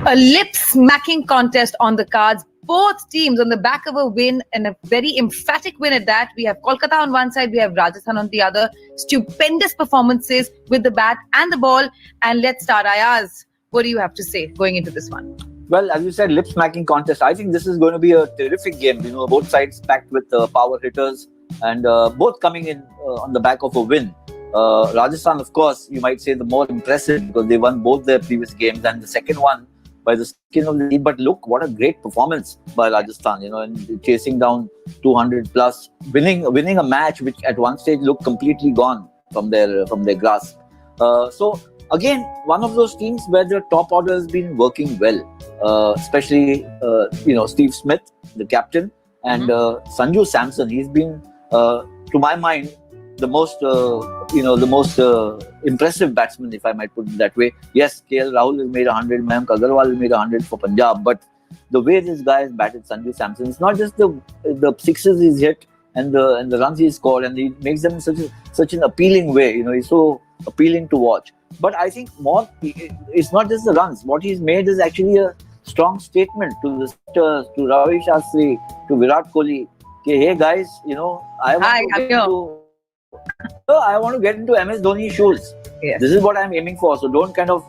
A lip-smacking contest on the cards. Both teams on the back of a win, and a very emphatic win at that. We have Kolkata on one side, we have Rajasthan on the other. Stupendous performances with the bat and the ball. And let's start. Ayaz, what do you have to say going into this one? Well, as you said, lip-smacking contest. I think this is going to be a terrific game. Both sides packed with power hitters, and both coming in on the back of a win. Rajasthan, of course, you might say the more impressive because they won both their previous games, and the second one by the skin of the teeth. But look, what a great performance by Rajasthan, and chasing down 200 plus, winning a match which at one stage looked completely gone from their grasp. So again, one of those teams where the top order has been working well, especially Steve Smith, the captain, and Sanju Samson. He's been, to my mind, the most impressive batsman, if I might put it that way. Yes, KL Rahul has made 100, Mayank Agarwal has made 100 for Punjab, but the way this guy has batted, Sanju Samson, it's not just the sixes he's hit and the runs he's scored, and he makes them in such an appealing way. He's so appealing to watch. But I think more, it's not just the runs. What he's made is actually a strong statement to the sisters, to Ravi Shastri, to Virat Kohli. Okay, hey guys, I want to get into MS Dhoni's shoes. Yes. This is what I'm aiming for. So don't kind of,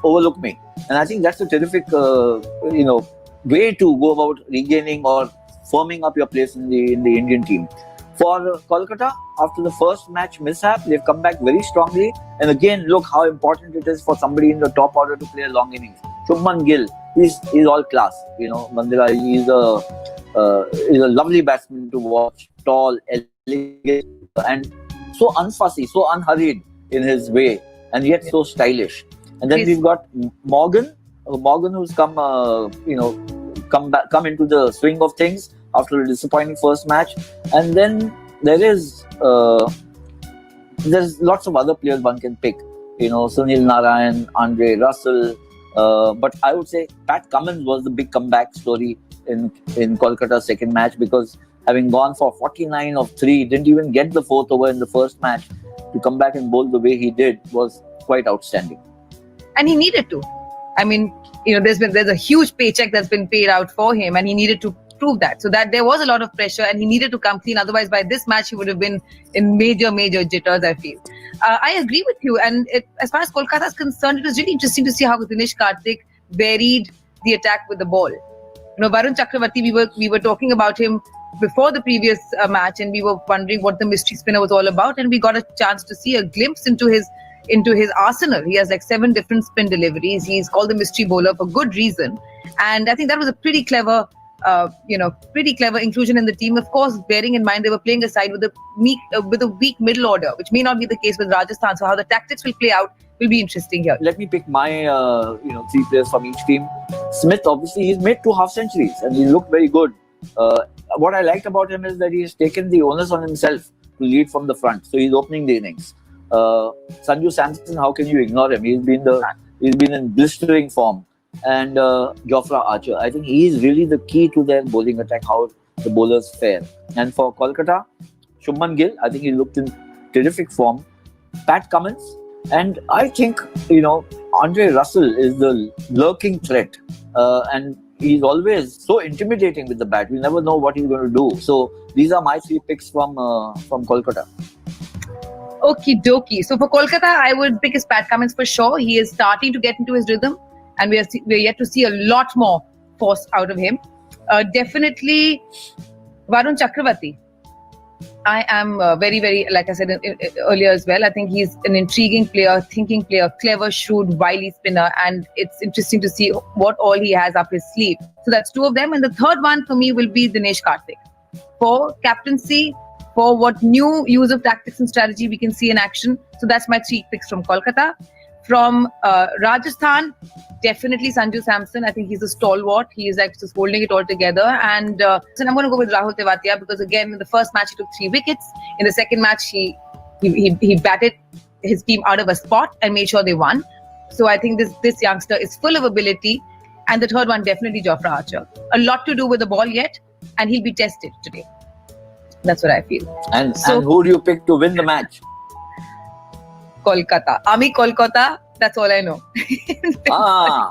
overlook me. And I think that's a terrific, way to go about regaining or firming up your place in the Indian team. For Kolkata, after the first match mishap, they've come back very strongly. And again, look how important it is for somebody in the top order to play a long innings. Shubman Gill, he's all class. Mandira, he's a lovely batsman to watch. Tall, elegant, and so unfussy, so unhurried in his way, and yet so stylish. And then we've got Morgan who's come into the swing of things after a disappointing first match. And then there's lots of other players one can pick. Sunil Narayan, Andre Russell. But I would say Pat Cummins was the big comeback story in Kolkata's second match, because having gone for 49 of 3, didn't even get the fourth over in the first match, to come back and bowl the way he did was quite outstanding. And he needed to. I mean, there's a huge paycheck that's been paid out for him, and he needed to prove that. So that there was a lot of pressure, and he needed to come clean. Otherwise, by this match, he would have been in major jitters, I feel. I agree with you. And as far as Kolkata is concerned, it was really interesting to see how Dinesh Karthik varied the attack with the ball. Varun Chakravarti, we were talking about him before the previous match, and we were wondering what the mystery spinner was all about, and we got a chance to see a glimpse into his arsenal. He has 7 different spin deliveries. He's called the mystery bowler for good reason, and I think that was a pretty clever inclusion in the team. Of course, bearing in mind they were playing a side with a weak middle order, which may not be the case with Rajasthan. So how the tactics will play out will be interesting here. Let me pick my 3 players from each team. Smith, obviously, he's made 2 half centuries and he looked very good. What I liked about him is that he's taken the onus on himself to lead from the front. So he's opening the innings. Sanju Samson, how can you ignore him? He's been in blistering form. And Jofra Archer, I think he is really the key to their bowling attack, how the bowlers fare. And for Kolkata, Shubman Gill, I think he looked in terrific form. Pat Cummins, and I think Andre Russell is the lurking threat, and he's always so intimidating with the bat. We never know what he's going to do. So these are my 3 picks from Kolkata. Okie dokie. So for Kolkata, I would pick his Pat Cummins for sure. He is starting to get into his rhythm, and we're yet to see a lot more force out of him. Definitely Varun Chakravarti. I am very, very, like I said earlier as well, I think he's an intriguing player, thinking player, clever, shrewd, wily spinner, and it's interesting to see what all he has up his sleeve. So that's 2 of them. And the third one for me will be Dinesh Karthik. For captaincy, for what new use of tactics and strategy we can see in action. So that's my 3 picks from Kolkata. From Rajasthan, definitely Sanju Samson. I think he's a stalwart. He is just holding it all together. And so I'm going to go with Rahul Tewatia, because again, in the first match he took 3 wickets. In the second match he batted his team out of a spot and made sure they won. So I think this youngster is full of ability. And the third one, definitely Jofra Archer. A lot to do with the ball yet, and he'll be tested today. That's what I feel. And who do you pick to win the match? Kolkata. Ami Kolkata. That's all I know.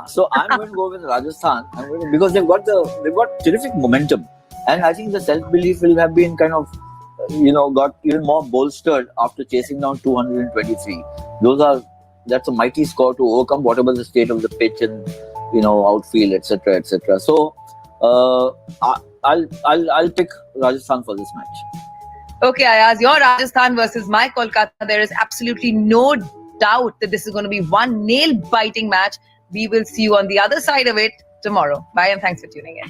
So I'm going to go with Rajasthan. Because they've got terrific momentum, and I think the self-belief will have been kind of got even more bolstered after chasing down 223. That's a mighty score to overcome whatever the state of the pitch and outfield, etc., etc. So I'll pick Rajasthan for this match. Okay, Ayaz, your Rajasthan versus my Kolkata. There is absolutely no doubt that this is going to be one nail-biting match. We will see you on the other side of it tomorrow. Bye and thanks for tuning in.